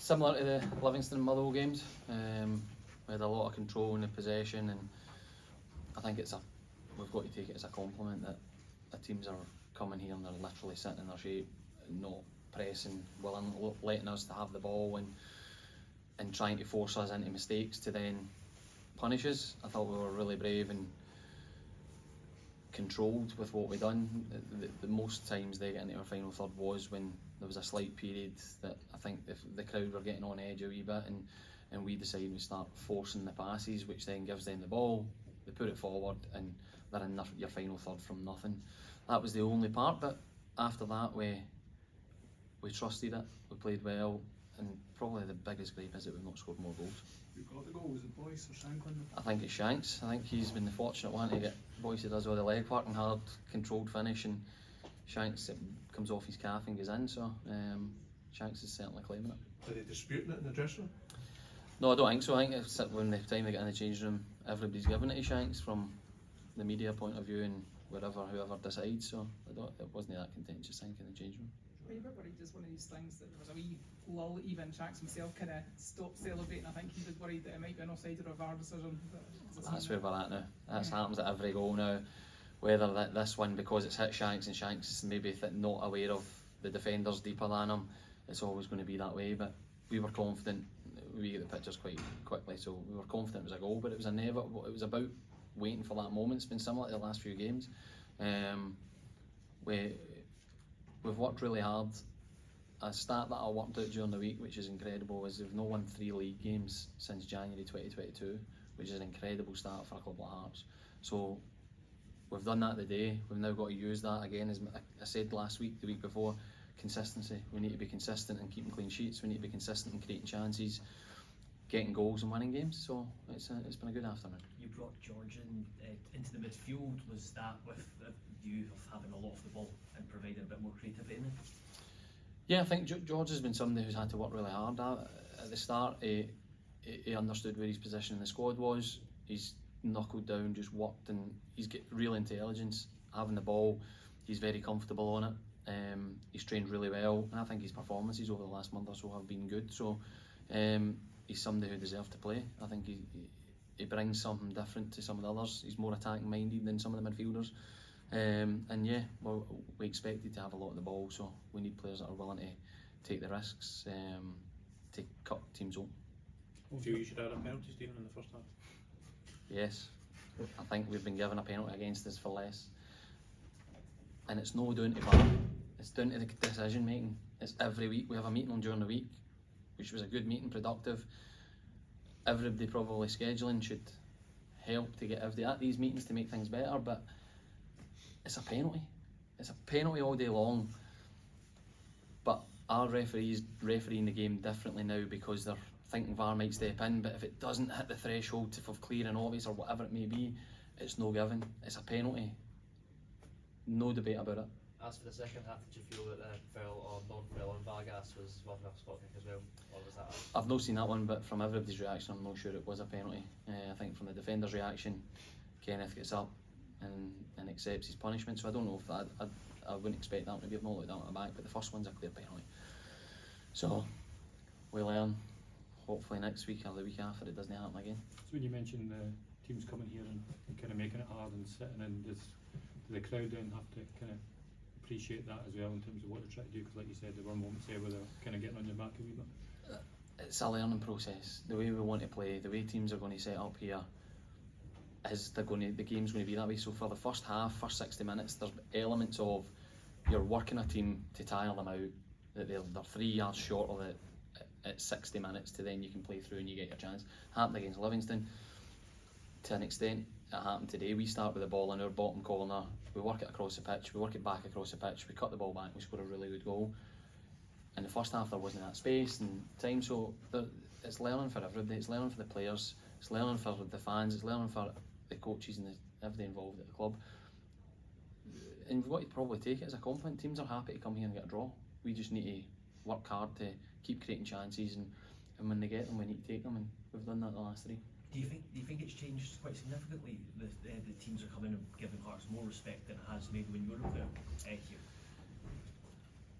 Similar to the Livingston and Motherwell games, we had a lot of control in the possession, and I think we've got to take it as a compliment that the teams are coming here and they're literally sitting in their shape, not pressing, letting us to have the ball and trying to force us into mistakes to then punish us. I thought we were really brave and controlled with what we done. The most times they get into our final third was when there was a slight period that I think the crowd were getting on edge a wee bit, and we decided we start forcing the passes, which then gives them the ball, they put it forward, and they're in your final third from nothing. That was the only part, but after that we trusted it, we played well, and probably the biggest gripe is that we've not scored more goals. Who got the goal? Was it Boyce or Shanks? I think it's Shanks. I think he's been the fortunate one to get Boyce does all the leg work and hard, controlled finish, and Shanks, it comes off his calf and goes in, so Shanks is certainly claiming it. Are they disputing it in the dressing room? No, I don't think so. I think it's when the time they get in the change room, everybody's giving it to Shanks from the media point of view and whoever decides, so it wasn't that contentious, I think, in the change room. Are you a bit worried just one of these things that there was a wee lull, even Shanks himself kind of stopped celebrating? I think he was worried that it might be an offside or a VAR decision. That's where we're at now. That happens at every goal now. Whether this one, because it's hit Shanks and Shanks is maybe not aware of the defenders deeper than him, it's always going to be that way. But we were confident. We get the pictures quite quickly, so we were confident it was a goal. But it was it was about waiting for that moment. It's been similar to the last few games. We've worked really hard. A stat that I worked out during the week, which is incredible, is we've not won 3 league games since January 2022, which is an incredible start for a club like Hearts. So we've done that today. We've now got to use that again, as I said last week, the week before. Consistency. We need to be consistent in keeping clean sheets. We need to be consistent in creating chances, getting goals and winning games. So it's been a good afternoon. You brought George into the midfield. Was that with the view of having a lot of the ball and providing a bit more creativity in it? Yeah, I think George has been somebody who's had to work really hard at the start. He understood where his position in the squad was. He's knuckled down, just worked, and he's got real intelligence. Having the ball, he's very comfortable on it. He's trained really well, and I think his performances over the last month or so have been good. So he's somebody who deserves to play. I think he brings something different to some of the others. He's more attacking minded than some of the midfielders. And yeah, well, we expected to have a lot of the ball, so we need players that are willing to take the risks to cut teams open. Do you feel you should add a penalty, Stephen, in the first half? Yes, I think we've been given a penalty against us for less, and it's no down to VAR. It's down to the decision making. It's every week we have a meeting during the week, which was a good meeting, productive. Everybody probably scheduling should help to get everybody at these meetings to make things better, but it's a penalty. It's a penalty all day long. But our referees refereeing the game differently now because they're thinking VAR might step in, but if it doesn't hit the threshold for clear and obvious or whatever it may be, it's no given. It's a penalty. No debate about it. As for the second half, did you feel that Fell or non-Fell on Vargas was well enough spot kick as well, or was that? I've not seen that one, but from everybody's reaction, I'm not sure it was a penalty. I think from the defender's reaction, Kenneth gets up and accepts his punishment. So I don't know if I wouldn't expect that one to be. I've not looked down at the back, but the first one's a clear penalty. So we learn. Hopefully next week or the week after it doesn't happen again. So when you mentioned the teams coming here and kind of making it hard and sitting in, does the crowd then have to kind of appreciate that as well in terms of what they're trying to do? Because like you said, there were moments there where they're kind of getting on your back a wee bit. It's a learning process. The way we want to play, the way teams are going to set up here, the game's going to be that way. So for the first half, first 60 minutes, there's elements of you're working a team to tire them out, that they're 3 yards short of it at 60 minutes to then you can play through and you get your chance. Happened against Livingston to an extent. It happened today. We start with the ball in our bottom corner, we work it across the pitch, we work it back across the pitch, we cut the ball back, we score a really good goal. In the first half there wasn't that space and time, so it's learning for everybody. It's learning for the players, it's learning for the fans, it's learning for the coaches and everybody involved at the club. And we've got to probably take it as a compliment. Teams are happy to come here and get a draw. We just need to work hard to keep creating chances, and when they get them we need to take them, and we've done that the last 3. Do you think it's changed quite significantly? The teams are coming and giving Hearts more respect than it has maybe when you were there here?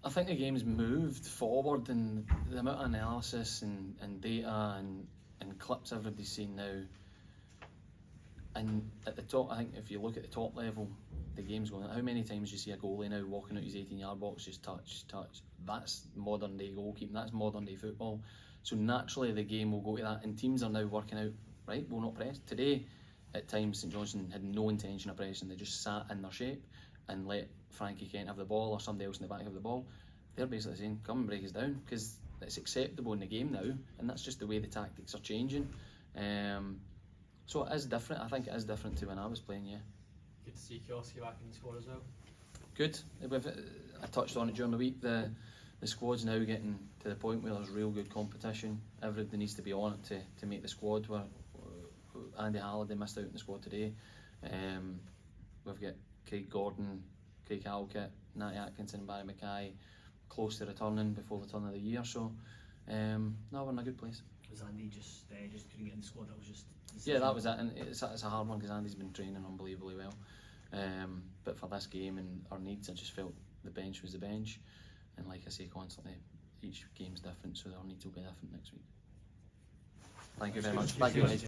I think the game's moved forward, and the amount of analysis and data and clips everybody's seen now. And at the top, I think if you look at the top level, the game's going. How many times you see a goalie now walking out his 18-yard box, just touch. That's modern day goalkeeping. That's modern day football. So naturally, the game will go to that. And teams are now working out. Right, we'll not press today. At times, St Johnstone had no intention of pressing. They just sat in their shape and let Frankie Kent have the ball or somebody else in the back have the ball. They're basically saying, "Come and break us down," because it's acceptable in the game now, and that's just the way the tactics are changing. So it is different. I think it is different to when I was playing. Yeah. Good to see Kioski back in the squad as well. Good. I touched on it during the week. The squad's now getting to the point where there's real good competition. Everybody needs to be on it to make the squad. Where Andy Halliday missed out in the squad today. We've got Craig Gordon, Craig Halkett, Natty Atkinson and Barry Mackay close to returning before the turn of the year. So no, we're in a good place. Was Andy just couldn't get in the squad? That was just. Yeah, that was it, and it's a hard one because Andy's been training unbelievably well. But for this game and our needs, I just felt the bench was the bench, and like I say constantly, each game's different, so our needs will be different next week. Thank you very much. Thank you.